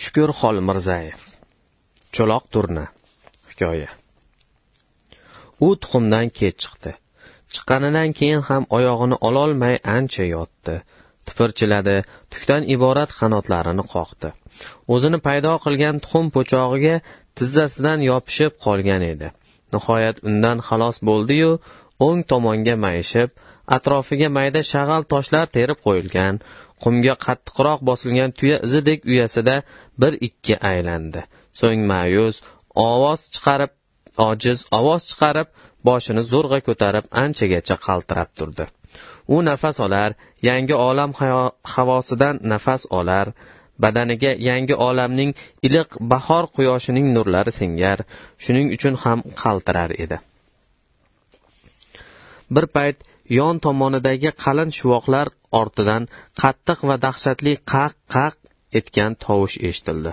Shukur Xolmirzayev. Cho'loq turna. Hikoya. U tuxumdan kech chiqdi. Chiqqanidan keyin ham oyog'ini ololmay ancha yotdi. Tipirchiladi, tukdan iborat qanotlarini qoqdi. O'zini paydo qilgan tuxum po'chog'iga tizzasidan yopishib qolgan edi. Nihoyat undan xalos bo'ldi-yu, o'ng tomonga mayishib, atrofiga mayda shag'al toshlar terib qo'yilgan, qumga qattiqroq bosilgan tuya izidek uyasida 1-2 aylandi. So'ng ma'yus ojiz ovoz chiqarib, boshini zo'rg'a ko'tarib anchagacha qaltirab turdi. U nafas olar, yangi olam havosidan nafas olar, badaniga yangi olamning iliq bahor quyoshining nurlari singar, shuning uchun ham qaltirar edi. Bir payt yon tomonidagi qalin shuvoqlar ortidan qattiq va dahshatli qaq-qaq etgan tovush eshitildi.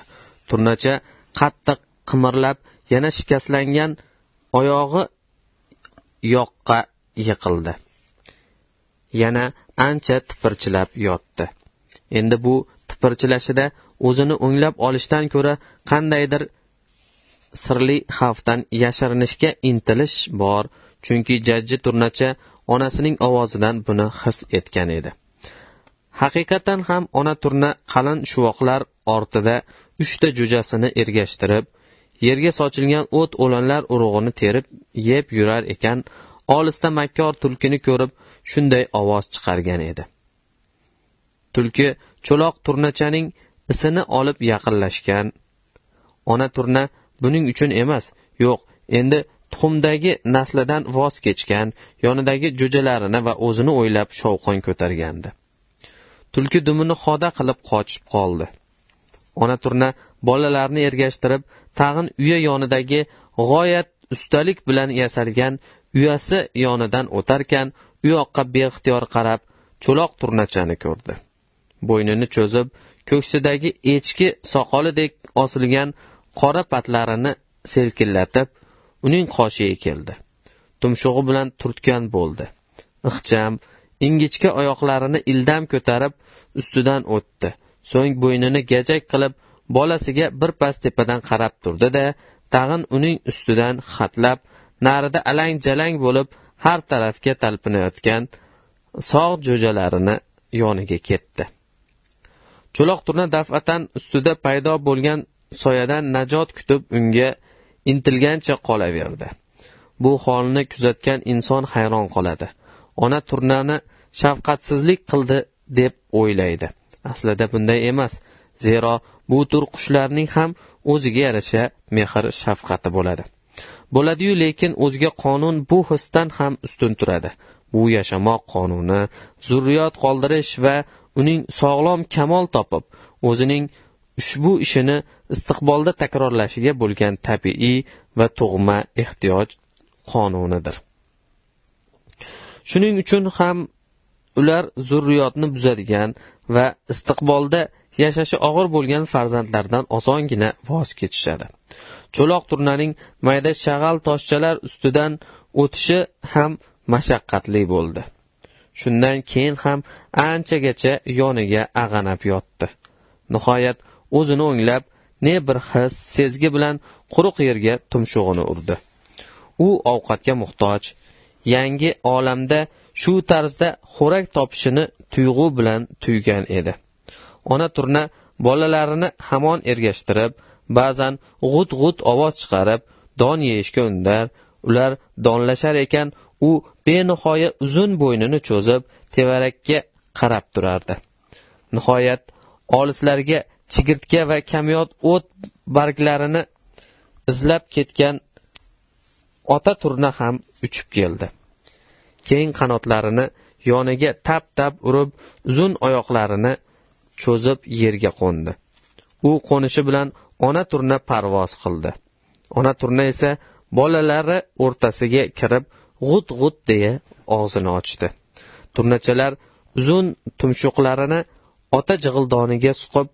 Turnacha qattiq qimirlab, yana shikastlangan oyog'i yoqqa yiqildi. Yana ancha tipirchilab yotdi. Endi bu tipirchilashida o'zini o'nglab olishdan ko'ra qandaydir sirli xavfdan yashirinishga intilish bor, chunki jajji turnacha onasining ovozidan buni his etgan edi. Haqiqatan ham ona turna qalin shuvoqlar ortida 3 ta jo'jasini ergashtirib, yerga sochilgan o't o'lanlar urug'ini terib yeb yurar ekan, olisda makkor tulkini ko'rib shunday ovoz chiqargan edi. Tulki cho'loq turnachaning isini olib yaqinlashgan. Ona turna buning uchun emas, yo'q, endi tuxumdagi naslidan voz kechgan, yonidagi jo'jalarini va o'zini o'ylab shovqin ko'targandi. Tulki dumini xoda qilib qochib qoldi. Ona turna bolalarni ergashtirib, tag'in uya yonidagi g'oyat ustalik bilan yasalgan uyasi yonidan o'tarkan, u yoqqa beixtiyor qarab, cho'loq turnachani ko'rdi. Bo'ynini cho'zib, ko'ksidagi echki soqolidek osilgan qora patlarini selkillatib, uning qoshiga keldi. Tumshug'i bilan turtgan bo'ldi. Ixcham, ingichka oyoqlarini ildam ko'tarib, ustidan o'tdi. So'ng bo'ynini gajak qilib, bolasiga bir pas tepadan qarab turdi-da, tag'in uning ustidan xatlab, narida alang-jalang bo'lib, har tarafga talpinayotgan sog' jo'jalarini yoniga ketdi. Cho'loq turna daf'atan ustida paydo bo'lgan soyadan najot kutib unga intilgancha qolaverdi. Bu holni kuzatgan inson hayron qoladi. Ona turnani shafqatsizlik qildi deb o'ylaydi. Aslida bunday emas. Zero bu tur qushlarning ham o'ziga yarasha mehr shafqati bo'ladi. Bo'ladi-yu, lekin o'zga qonun bu hisdan ham ustun turadi. Bu yashamoq qonuni, zurriyot qoldirish va uning sog'lom kamol topib, o'zining ushbu ishini istiqbolda takrorlashiga bo'lgan tabiiy va tug'ma ehtiyoj qonunidir. Shuning uchun ham ular zurriyotni buzadigan va istiqbolda yashashi og'ir bo'lgan farzandlardan osongina voz kechishadi. Cho'loq turnaning mayda shag'al toshchalar ustidan o'tishi ham mashaqqatli bo'ldi. Shundan keyin ham anchagacha yoniga ag'anab yotdi. Nihoyat o'zini o'nglab, ne bir his, sezgi bilan quruq yerga tumshug'ini urdi. U ovqatga muhtoj, yangi olamda shu tarzda xo'rak topishini tuyg'u bilan tuygan edi. Ona turna bolalarini hamon ergashtirib, ba'zan g'ut-g'ut ovoz chiqarib, don yeyishga undar. Ular donlashar ekan, u benihoya uzun bo'ynini cho'zib, tevarakka qarab turardi. Nihoyat olislarga chigirtka va kamyod o't barglarini izlab ketgan ota turna ham uchib keldi. Keyin qanotlarini yoniga tap-tap urib, uzun oyoqlarini cho'zib yerga qo'ndi. U qo'nishi bilan ona turna parvoz qildi. Ona turna esa bolalari o'rtasiga kirib, g'ut-g'ut deya og'zini ochdi. Turnachalar uzun tumshuqlarini ota jig'ildoniga suqib,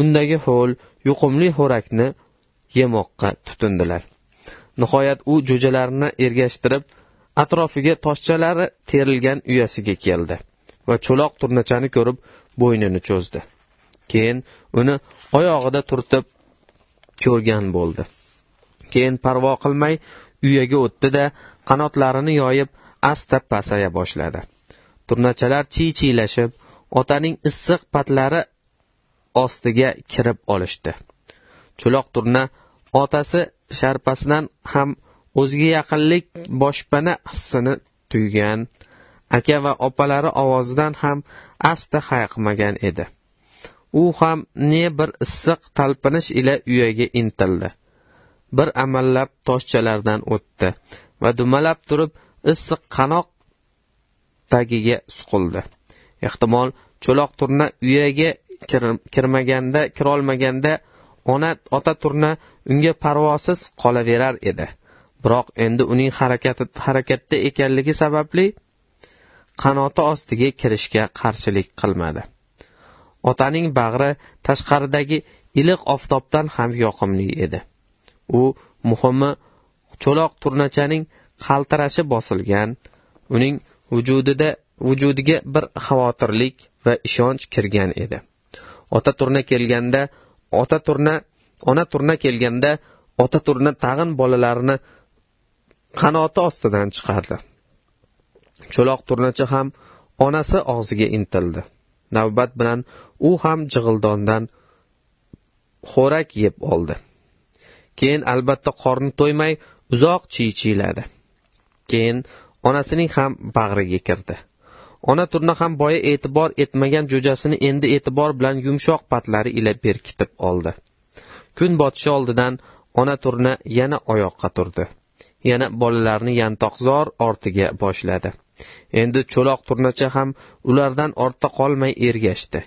undagi ho'l, yuqumli xo'rakni yemoqqa tutindilar. Nihoyat u jo'jalarini ergashtirib, atrofiga toshchalari terilgan uyasiga keldi va cho'loq turnachani ko'rib bo'ynini cho'zdi. Keyin uni oyog'ida turtib ko'rgan bo'ldi. Keyin parvo qilmay uyaga o'tdi-da, qanotlarini yoyib asta pasaya boshladi. Turnachalar chiychiylashib, otaning issiq patlari ostiga kirib olishdi. Cho'loq turna otasi sharpasidan ham o'ziga yaqinlik boshpana hissini tuygan, aka va opalari ovozidan ham asta hayiqmagan edi. U ham ne bir issiq talpinish ila uyaga intildi. Bir amallab toshchalardan o'tdi va dumalab turib issiq qanoq tagiga suqildi. Ehtimol cho'loq turna uyaga kirolmaganda ota turna unga parvosiz qolaverar edi. Biroq endi uning harakatda ekanligi sababli qanoti ostiga kirishga qarshilik qilmadi. Otaning bag'ri tashqaridagi iliq oftobdan ham yoqimli edi. U muhimi cho'loq turnachaning qaltirashi bosilgan, uning vujudiga bir xavotirlik va ishonch kirgan edi. Ona turna tag'in bolalarini qanoti ostidan chiqardi. Cho'loq turnacha ham onasi og'ziga intildi. Navbat bilan u ham jig'ildondan xo'rak yeb oldi. Keyin albatta qorni to'ymay uzoq chiychiyladi. Keyin onasining ham bag'riga kirdi. Ona turna ham boya e'tibor etmagan jo'jasini endi e'tibor bilan yumshoq patlari ila berkitib oldi. Kun botishi oldidan ona turna yana oyoqqa turdi. Yana bolalarni yantoqzor ortiga boshladi. Endi cho'loq turnacha ham ulardan ortda qolmay ergashdi.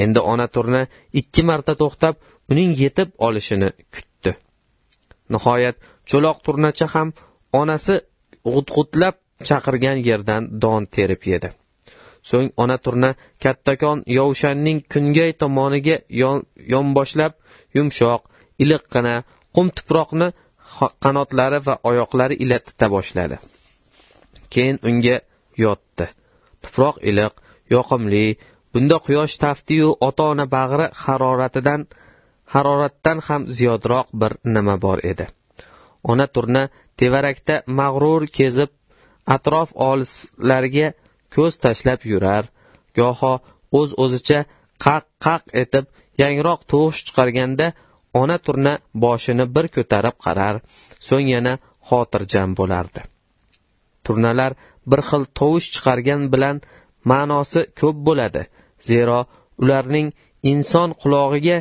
Endi ona turna 2 marta to'xtab, uning yetib olishini kutdi. Nihoyat cho'loq turnacha ham onasi g'ut-g'utlab chaqirgan yerdan don terib yedi. So'ng ona turna kattakon yovshanning kungay tomoniga yonboshlab yumshoq, iliqqina qum tuproqni qanotlari va oyoqlari ila tita boshladi. Keyin unga yotdi. Tuproq iliq, yoqimli, bunda quyosh tafti-yu ota-ona bag'ri haroratdan ham ziyodroq bir nima bor edi. Ona turna tevarakda mag'rur kezib, atrof olislarga ko'z tashlab yurar, goho o'z-o'zicha qaq-qaq etib yangroq tovush chiqarganda ona turna boshini bir ko'tarib qarar, so'ng yana xotirjam bo'lardi. Turnalar bir xil tovush chiqargan bilan ma'nosi ko'p bo'ladi, zero ularning inson qulog'iga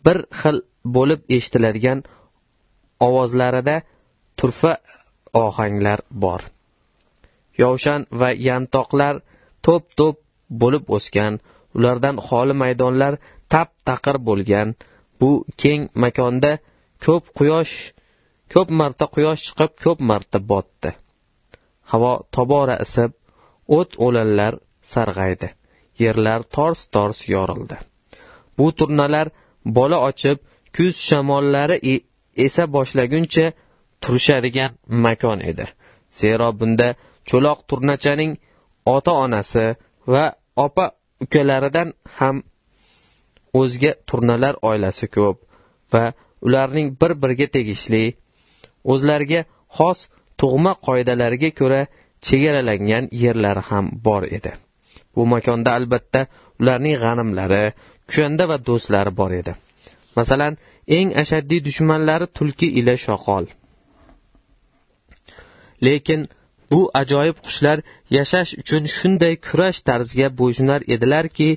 bir xil bo'lib eshitiladigan ovozlarida turfa ohanglar bor. Yovshan va yantoqlar to'p-to'p bo'lib o'sgan, ulardan xoli maydonlar tap-taqir bo'lgan. Bu keng makonda ko'p marta quyosh chiqib, ko'p marta botdi. Havo tobora isib, o't-o'lanlar sarg'aydi. Yerlar tors-tors yorildi. Bu turnalar bola ochib, kuz shamollari esa boshlaguncha turishadigan makon edi. Zero bunda cho'loq turnachaning ota-onasi va opa-ukalaridan ham o'zga turnalar oilasi ko'p va ularning bir-biriga tegishli, o'zlariga xos tug'ma qoidalariga ko'ra chegaralangan yerlari ham bor edi. Bu makonda albatta ularning g'animlari, kushanda va do'stlari bor edi. Masalan, eng ashaddiy dushmanlari tulki ila shoqol. Lekin bu ajoyib qushlar yashash uchun shunday kurash tarziga bo'ysunar edilarki,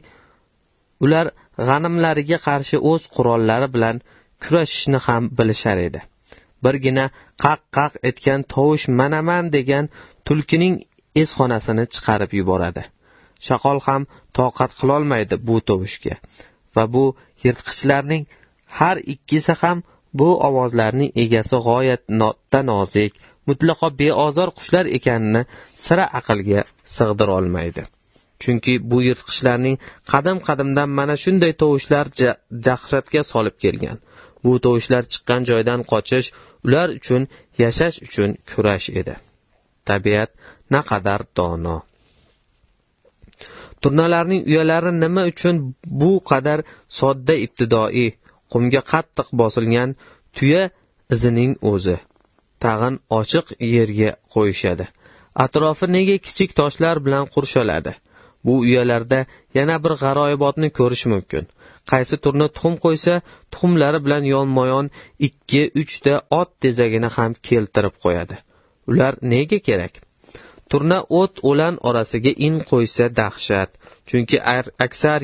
ular g'animlariga qarshi o'z qurollari bilan kurashishni ham bilishar edi. Birgina qaq-qaq etgan tovush manaman degan tulkining esxonasini chiqarib yuboradi. Shaqol ham toqat qilolmaydi bu tovushga. Va bu yirtqichlarning har ikkisi ham bu ovozlarning egasi g'oyat nozik, mutlaqo beozor qushlar ekanini sira aqlga sig'dira olmaydi. Chunki bu yirtqichlarning qadim-qadimdan mana shunday tovushlar dahshatga solib kelgan. Bu tovushlar chiqqan joydan qochish, ular uchun yashash uchun kurash edi. Tabiat naqadar dono. Turnalarning uyalari nima uchun bu qadar sodda ibtidoiy, qumga qattiq bosilgan tuya izining o'zi tag'in ochiq yerga qo'yishadi. Atrofi nega kichik toshlar bilan qurshaladi? Bu uyalarda yana bir g'aroyibotni ko'rish mumkin. Qaysi turna tuxum qo'ysa, tuxumlari bilan yonma-yon 2-3 ta ot tezagini ham keltirib qo'yadi. Ular nega kerak? Turna o't-o'lan orasiga in qo'ysa dahshat. Chunki aksar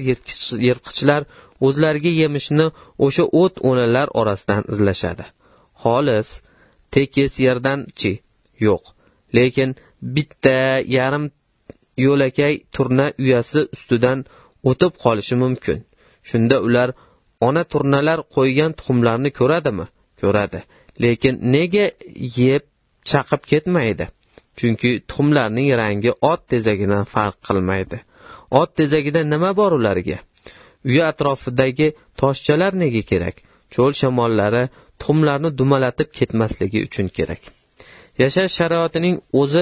yirtqichlar o'zlariga yemishni o'sha o't-o'lanlar orasidan izlashadi. Xolis, tekis yerdan-chi? Yo'q. Lekin bitta yarim yo'lakay turna uyasi ustidan o'tib qolishi mumkin. Shunda ular ona turnalar qo'ygan tuxumlarni ko'radimi? Ko'radi. Lekin nega yeb chaqib ketmaydi? Chunki tuxumlarning rangi ot tezagidan farq qilmaydi. Ot tezagida nima bor ularga? Uya atrofidagi toshchalar nega kerak? Cho'l shamollari tuxumlarni dumalatib ketmasligi uchun kerak. Yashash sharoitining o'zi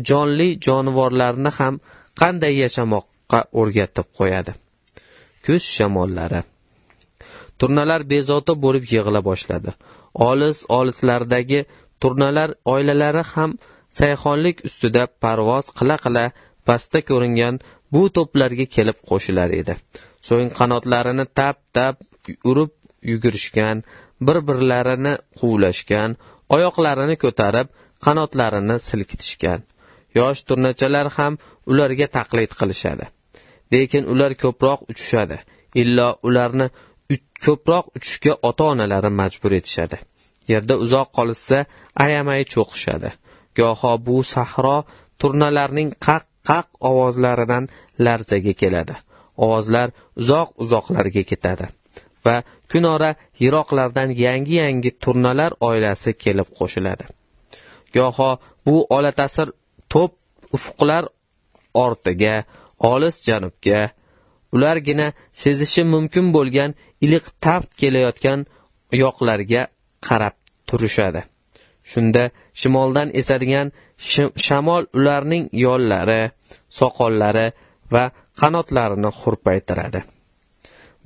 jonli jonivorlarni ham qanday yashamoqqa o'rgatib qo'yadi. Kuz shamollari. Turnalar bezovta bo'lib yig'ila boshladi. Olis-olislardagi turnalar oilalari ham sayxonlik ustida parvoz qila-qila pastda ko'ringan bu to'plarga kelib qo'shilar edi. So'ng qanotlarini tap-tap urib yugurishgan, bir-birlarini quvlashgan, oyoqlarini ko'tarib, qanotlarini silkitishgan. Yosh turnachalar ham ularga taqlid qilishadi. Lekin ular ko'proq uchishadi. Illo ularni ko'proq uchishga ota-onalari majbur etishadi. Yerda uzoq qolsa, ayamay cho'qishadi. Goho bu sahro turnalarning qaq-qaq ovozlaridan larzaga keladi. Ovozlar uzoq-uzoqlarga ketadi va kunora yiroqlardan yangi-yangi turnalar oilasi kelib qo'shiladi. Goho bu olatasir to'p ufqlar ortiga, olis janubga, ulargina sezishi mumkin bo'lgan iliq taft kelayotgan yoqlarga qarab turishadi. Shunda shimoldan esadigan shamol ularning yollari, soqollari va qanotlarini hurpaytiradi.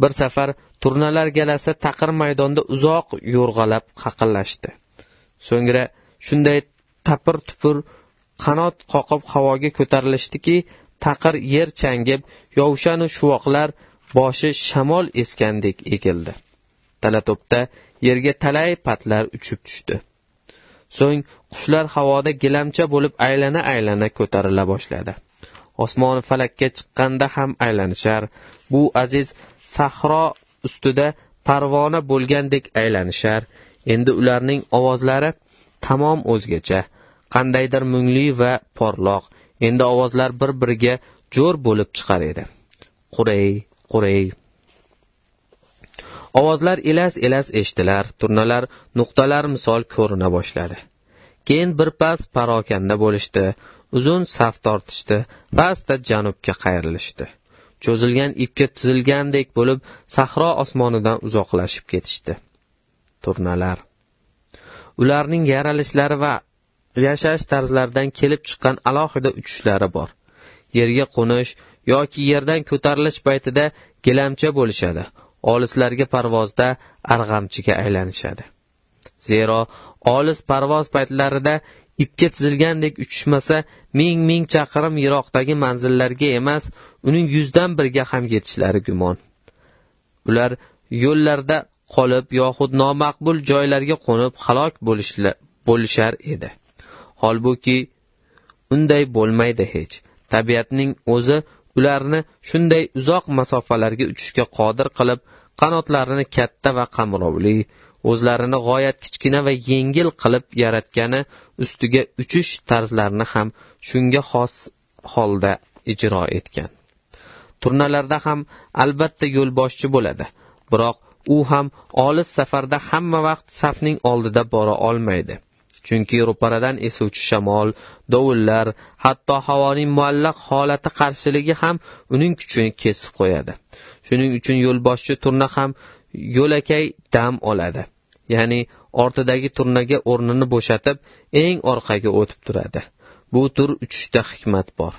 Bir safar turnalar galasi taqir maydonda uzoq yo'rg'alab qaqillashdi. So'ngra shunday tapir-tupur qanot qoqib havoga ko'tarilishdiki, taqir yer changib, yovshan shuvoqlar boshi shamol eskandek egildi. Talatopda yerga talay patlar uchib tushdi. So'ng qushlar havoda gilamcha bo'lib aylana-aylana ko'tarila boshladi. Osmon falakka chiqqanda ham aylanishar, bu aziz sahro ustida parvona bo'lgandek aylanishar. Endi ularning ovozlari tamom o'zgacha, qandaydir mungli va porloq. Endi ovozlar bir-biriga jo'r bo'lib chiqar edi. Qurey, qurey. Ovozlar elas-elas eshitilar, turnalar nuqtalar misol ko'rina boshladi. Keyin birpas parokanda bo'lishdi, uzun saf tortishdi, pastda janubga qayrilishdi. Cho'zilgan ipga tizilgandek bo'lib sahro osmonidan uzoqlashib ketishdi. Turnalar. Ularning yaralishlari va yashash tarzlaridan kelib chiqqan alohida uchishlari bor. Yerga qo'nish yoki yerdan ko'tarilish paytida gilamcha bo'lishadi. Olislarga parvozda arg'amchiga aylanishadi. Zero olis parvoz paytlarida ipga tizilgandek uchishmasa, ming chaqirim yiroqdagi manzillarga emas, uning 100dan 1ga ham yetishlari gumon. Ular yo'llarda qolib yoxud nomaqbul joylarga qo'nib halok bo'lishar edi. Holbuki unday bo'lmaydi hech. Tabiatning o'zi ularni shunday uzoq masofalarga uchishga qodir qilib, qanotlarini katta va qamrovli, o'zlarini g'oyat kichkina va yengil qilib yaratgani ustiga uchish tarzlarini ham shunga xos holda ijro etgan. Turnalarda ham albatta yo'lboshchi bo'ladi, biroq u ham olis safarda hamma vaqt safning oldida bora olmaydi. Chunki ro'paradan esuvchi shamol, dovullar, hatto havoning muallaq holati qarshiligi ham uning kuchini kesib qo'yadi. Shuning uchun yo'lboshchi turna ham yo'lakay dam oladi. Ya'ni ortidagi turnaga o'rnini bo'shatib, eng orqaga o'tib turadi. Bu tur uchishda hikmat bor.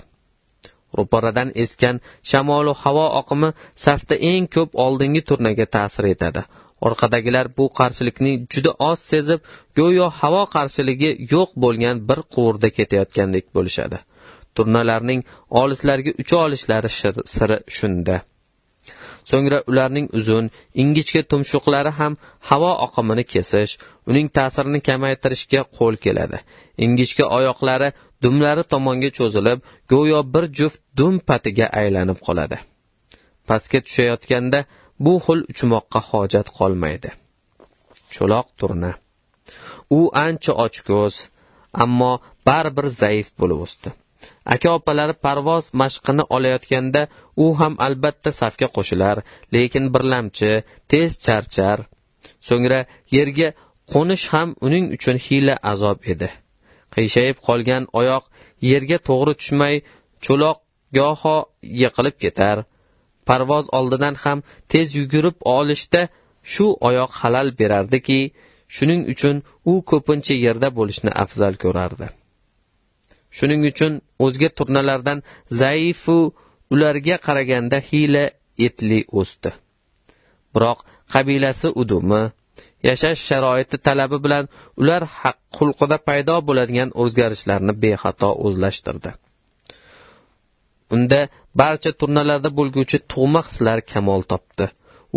ro'paradan esgan shamolu havo oqimi safda eng ko'p oldingi turnaga ta'sir etadi. Orqadagilar bu qarshilikni juda oz sezib, go'yo havo qarshiligi yo'q bo'lgan bir quvurda ketayotgandek bo'lishadi. Turnalarning olislarga ucha olishlari siri shunda. So'ngra ularning uzun, ingichka tumshuqlari ham havo oqimini kesish, uning ta'sirini kamaytirishga qo'l keladi. Ingichka oyoqlari dumlari tomonga cho'zilib, go'yo bir juft dum patiga aylanib qoladi. Pastga tushayotganda bu xil uchmoqqa hojat qolmaydi. Cho'loq turna. U ancha ochko'z, ammo baribir zaif bo'lib o'sdi. Aka-opalari parvoz mashqini olayotganda u ham albatta safga qo'shilar, lekin birlamchi, tez charchar. So'ngra yerga qo'nish ham uning uchun hiyla azob edi. Qiyshayib qolgan oyoq yerga to'g'ri tushmay, cho'loq goho yiqilib ketar. Parvoz oldidan ham tez yugurib olishda shu oyoq xalal berardiki, shuning uchun u ko'pincha yerda bo'lishni afzal ko'rardi. Shuning uchun o'zga turnalardan zaifu ularga qaraganda hiyla etli o'sdi. Biroq qabilasi udumi, yashash sharoiti talabi bilan ular xulqida paydo bo'ladigan o'zgarishlarni bexato o'zlashtirdi. Unda barcha turnalarda bo'lguvchi tug'ma hislar kamol topdi.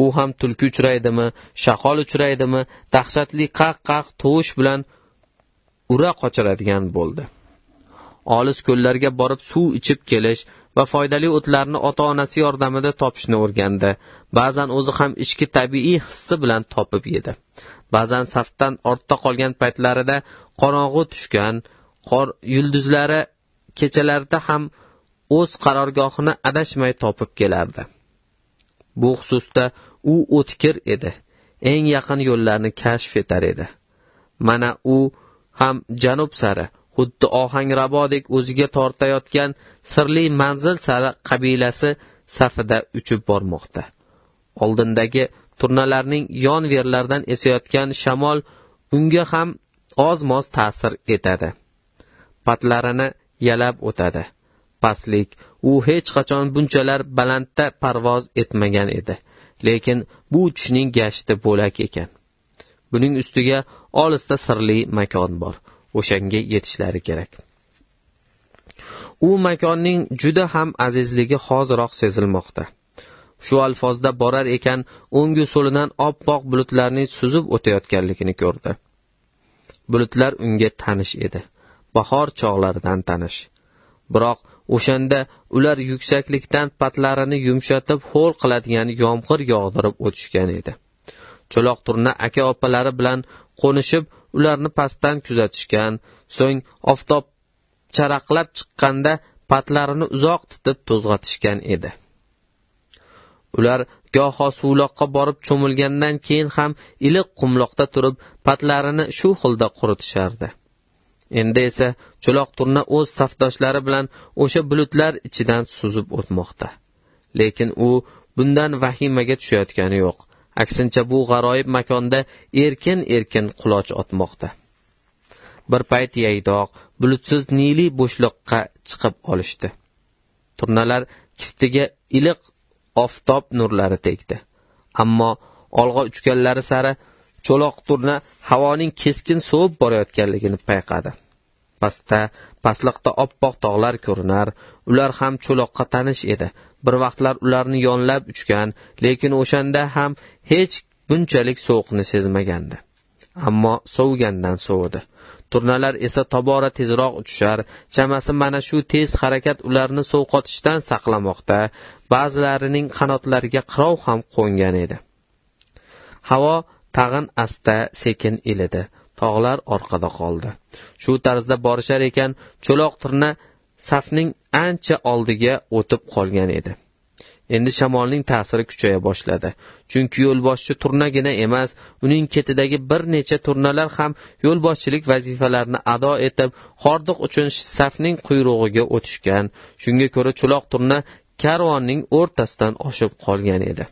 U ham tulki uchraydimi, shaqol uchraydimi, dahshatli qaq-qaq tovush bilan ura qochiradigan bo'ldi. Olis ko'llarga borib suv ichib kelish va foydali o'tlarni ota-onasi yordamida topishni o'rgandi. Ba'zan o'zi ham ichki tabiiy hissi bilan topib yedi. Ba'zan safdan ortda qolgan paytlarida qorong'u tushgan, qor yulduzlari kechalarida ham o'z qarorgohini adashmay topib kelardi. Bu xususda u o'tkir edi. Eng yaqin yo'llarni kashf etar edi. Mana u ham janub sari, xuddi ohangrabodek o'ziga tortayotgan sirli manzil sari qabilasi safida uchib bormoqda. Oldindagi turnalarning yon-verlardan esayotgan shamol unga ham oz-moz ta'sir etadi. Patlarini yalab o'tadi. Pastlik u hech qachon bunchalar balandda parvoz etmagan edi, lekin bu uchishning gashti bo'lak ekan. Buning ustiga olisda sirli makon bor. O'shanga yetishlari kerak. U makonning juda ham azizligi hoziroq sezilmoqda. Shu alfozda borar ekan, o'ngu so'lidan oppoq bulutlarning suzib o'tayotganligini ko'rdi. Bulutlar unga tanish edi. Bahor chog'laridan tanish. Biroq o'shanda ular yuksaklikdan patlarini yumshatib ho'l qiladigan yomg'ir yog'dirib o'tishgan edi. Cho'loq turna aka-opalari bilan qo'nishib ularni pastdan kuzatishgan, so'ng oftob charaqlab chiqqanda patlarini uzoq tutib to'zg'atishgan edi. Ular goho suvloqqa borib cho'milgandan keyin ham iliq qumloqda turib patlarini shu xilda quritishardi. Endi esa cho'loq turna o'z safdoshlari bilan o'sha bulutlar ichidan suzib o'tmoqda. Lekin u bundan vahimaga tushayotgani yo'q. Aksincha bu g'aroyib makonda erkin-erkin quloch otmoqda. Bir payt yaydoq, bulutsiz nili bo'shliqqa chiqib olishdi. Turnalar kiftiga iliq oftob nurlari tegdi. Ammo olg'a uchganlari sari cho'loq turna havoning keskin sovib borayotganligini payqadi. Pastliqda oppoq tog'lar ko'rinar, ular ham cho'loqqa tanish edi. Bir vaqtlar ularni yonlab uchgan, lekin o'shanda ham hech bunchalik sovuqni sezmagandi. Ammo sovigandan sovidi. Turnalar esa tobora tezroq uchishar, chamasi mana shu tez harakat ularni sovqotishdan saqlamoqda, ba'zilarining qanotlariga qirov ham qo'ngan edi. Havo tag'in asta sekin ilidi. Tog'lar orqada qoldi. Shu tarzda borishar ekan, cho'loq turna safning ancha oldiga o'tib qolgan edi. Endi shamolning ta'siri kuchaya boshladi. Chunki yo'lboshchi turnagina emas, uning ketidagi bir necha turnalar ham yo'lboshchilik vazifalarini ado etib, hordiq uchun safning quyrug'iga o'tishgan. Shunga ko'ra cho'loq turna karvonning o'rtasidan oshib qolgan edi.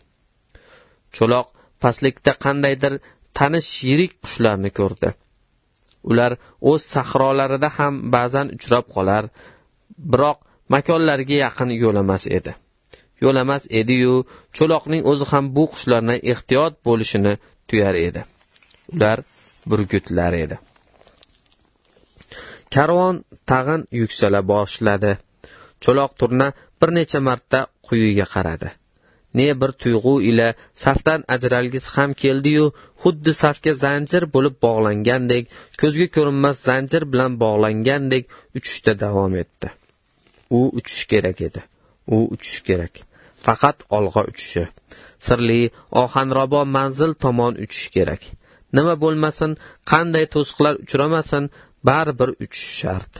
Cho'loq pastlikda qandaydir tanish yirik qushlarni ko'rdi. Ular o'z sahrolarida ham ba'zan uchrab qolar, biroq makonlariga yaqin yo'lamas edi-yu, cho'loqning o'zi ham bu qushlardan ehtiyot bo'lishini tuyar edi. Ular burgutlar edi. Karvon tag'in yuksala boshladi. Cho'loq turna bir necha marta quyiga qaradi. Ne bir tuyg'u ila safdan ajralgisi ham keldi-yu, xuddi safga zanjir bo'lib bog'langandek, ko'zga ko'rinmas zanjir bilan bog'langandek uchishda davom etdi. U uchish kerak edi. Faqat olg'a uchishi. Sirli, ohanrabo manzil tomon uchish kerak. Nima bo'lmasin, qanday to'siqlar uchramasin, baribir uchish shart.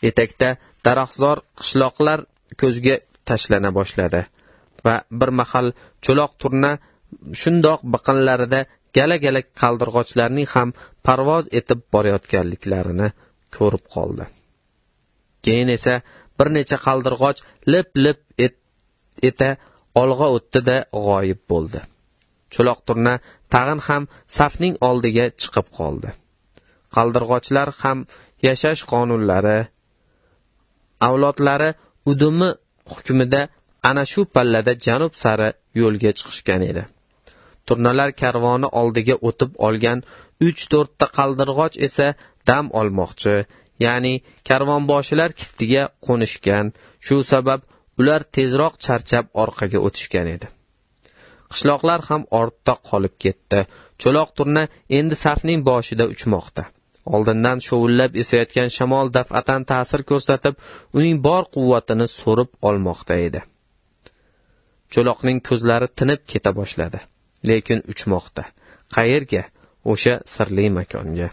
Etakda daraxtzor qishloqlar ko'zga tashlana boshladi va bir mahal cho'loq turna shundoq biqinlarida gala-gala qaldirg'ochlarning ham parvoz etib borayotganliklarini ko'rib qoldi. Keyin esa bir necha qaldirg'och lip-lip eta olg'a o'tdi-da g'oyib bo'ldi. Cho'loq turna tag'in ham safning oldiga chiqib qoldi. Qaldirg'ochlar ham yashash qonunlari, avlodlari udumi hukmida ana shu pallada janub sari yo'lga chiqishgan edi. Turnalar karvoni oldiga o'tib olgan 3-4 ta qaldirg'och esa dam olmoqchi, ya'ni karvonboshilar kiftiga qo'nishgan. Shu sabab ular tezroq charchab orqaga o'tishgan edi. Qishloqlar ham ortda qolib ketdi. Cho'loq turna endi safning boshida uchmoqda. Oldindan shovullab esayotgan shamol daf'atan ta'sir ko'rsatib, uning bor quvvatini so'rib olmoqda edi. Cho'loqning ko'zlari tinib keta boshladi, lekin uchmoqda. Qayerga? O'sha sirli makonga.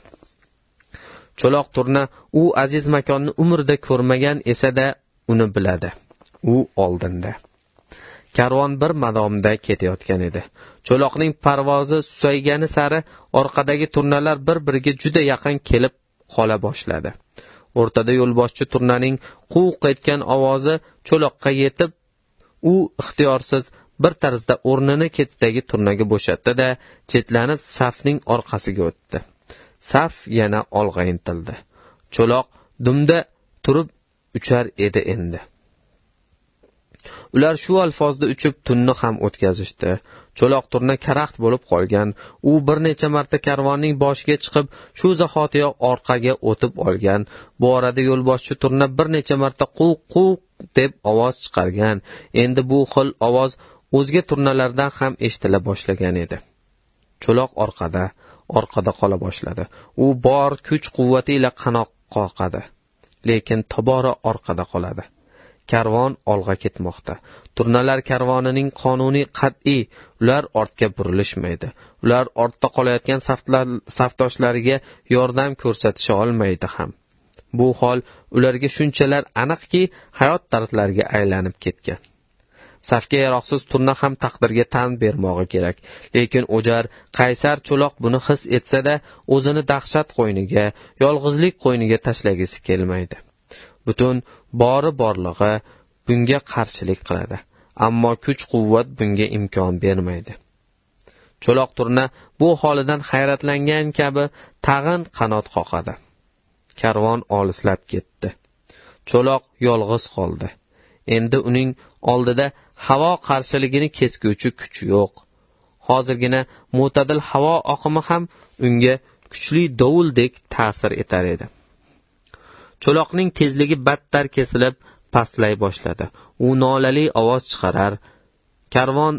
Cho'loq turna u aziz makonni umrida ko'rmagan esa-da uni biladi. U oldinda. Karvon bir madomda ketayotgan edi. Cho'loqning parvozi susaygani sari orqadagi turnalar bir-biriga juda yaqin kelib qola boshladi. O'rtada yo'lboshchi turnaning quvq etgan ovozi cho'loqqa yetib, u ixtiyorsiz bir tarzda o'rnini ketidagi turnaga bo'shatdi-da, chetlanib safning orqasiga o'tdi. Saf yana olg'a intildi. Cho'loq dumda turib uchar edi endi. Ular shu alfozda uchib tunni ham o'tkazishdi. Cho'loq turna karaxt bo'lib qolgan. U bir necha marta karvonning boshiga chiqib, shu zahotiyoq orqaga o'tib olgan. Bu orada yo'lboshchi turna bir necha marta quv deb ovoz chiqargan. Endi bu xil ovoz o'zga turnalardan ham eshitila boshlagan edi. Cho'loq orqada qola boshladi. U bor kuch-quvvati ila qanoq qoqadi, lekin tobora orqada qoladi. Karvon olg'a ketmoqda. Turnalar karvonining qonuniy qat'iy, ular ortga burilishmaydi. Ular ortda qolayotgan safdoshlariga yordam ko'rsatisha olmaydi ham. Bu hol ularga shunchalar aniqki, hayot tarzlariga aylanib ketgan. Safga yaroqsiz turna ham taqdirga tan bermog'i kerak. Lekin o'jar, qaysar cho'loq buni his etsa-da, o'zini dahshat qo'yniga, yolg'izlik qo'yniga tashlagisi kelmaydi. Butun borlig'i bunga qarshilik qiladi, ammo kuch-quvvat bunga imkon bermaydi. Cho'loq turna bu holidan hayratlangan kabi tag'in qanot qoqadi. Karvon olislab ketdi. Cho'loq yolg'iz qoldi. Endi uning oldida havo qarshiligini kesguvchi kuch yo'q. Hozirgina mo'tadil havo oqimi ham unga kuchli dovuldek ta'sir etar edi. Cho'loqning tezligi battar kesilib, pastlay boshladi. U nolali ovoz chiqarar. Karvon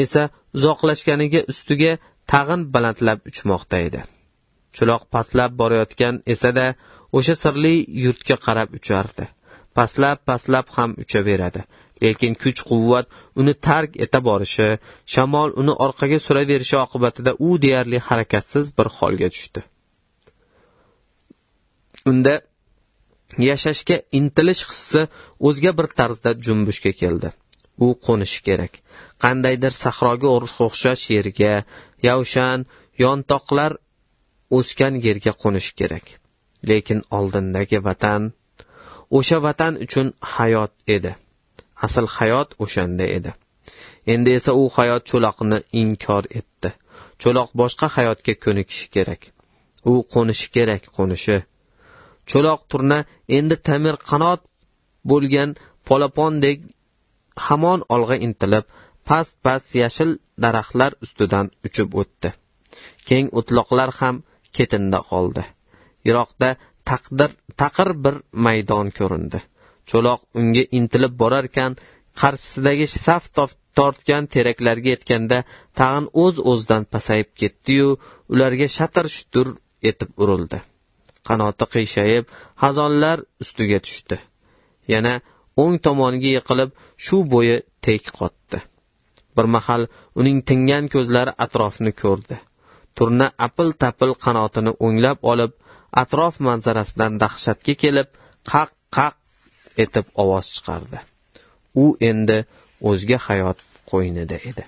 esa uzoqlashganiga ustiga tag'in balandlab uchmoqda edi. Cho'loq pastlab borayotgan esa-da o'sha sirli yurtga qarab uchardi. Pastlab ham uchaveradi. Lekin kuch-quvvat uni tark eta borishi, shamol uni orqaga suraverishi oqibatida u deyarli harakatsiz bir holga tushdi. Unda yashashga intilish hissi o'zga bir tarzda junbushga keldi. U qo'nishi kerak. Qandaydir sahroga o'xshash yerga, yovshan, yontoqlar o'sgan yerga qo'nishi kerak. Lekin oldindagi vatan, o'sha vatan uchun hayot edi. Asl hayot o'shanda edi. Endi esa u hayot cho'loqni inkor etdi. Cho'loq boshqa hayotga ko'nikishi kerak. U qo'nishi kerak, qo'nishi. Cho'loq turna endi tamir qanot bo'lgan polapondek hamon olg'a intilib, past yashil daraxtlar ustidan uchib o'tdi. Keng o'tloqlar ham ketinda qoldi. Yiroqda taqir bir maydon ko'rindi. Cho'loq unga intilib borarkan, qarshisidagi saf tortgan teraklarga yetganda tag'in o'zidan pasayib ketdi-yu, ularga shatir-shutur etib urildi. Qanoti qiyshayib, xazonlar ustiga tushdi. Yana o'ng tomoniga yiqilib, shu bo'yi tek qotdi. Bir mahal uning tingan ko'zlari atrofni ko'rdi. Turna apil-tapil qanotini o'nglab olib, atrof manzarasidan dahshatga kelib, qaq etib ovoz chiqardi. U endi o'zga hayot qo'ynida edi.